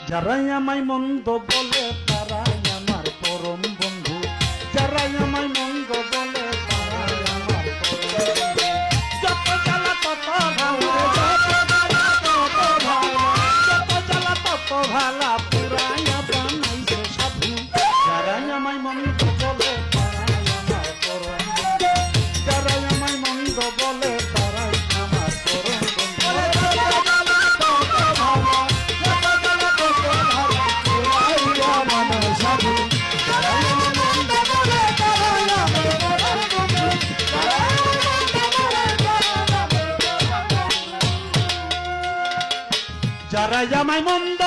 যারাই আমায় মন্দ বলে তারাই আমার পরম বন্ধু, যারাই আমায় মন্দ বলে তারাই আমার পরম বন্ধু। যত জ্বালা তত ভালো, যত জ্বালা তত ভালো, যত জ্বালা তত ভালা পুরাইয়া বানাইছে সাধু। যারাই আমায় মন্দ বলে তারাই আমার পরম বন্ধু, যারাই আমায় মন্দ বলে তারাই আমার পরম বন্ধু। যারা আমায় মন্দ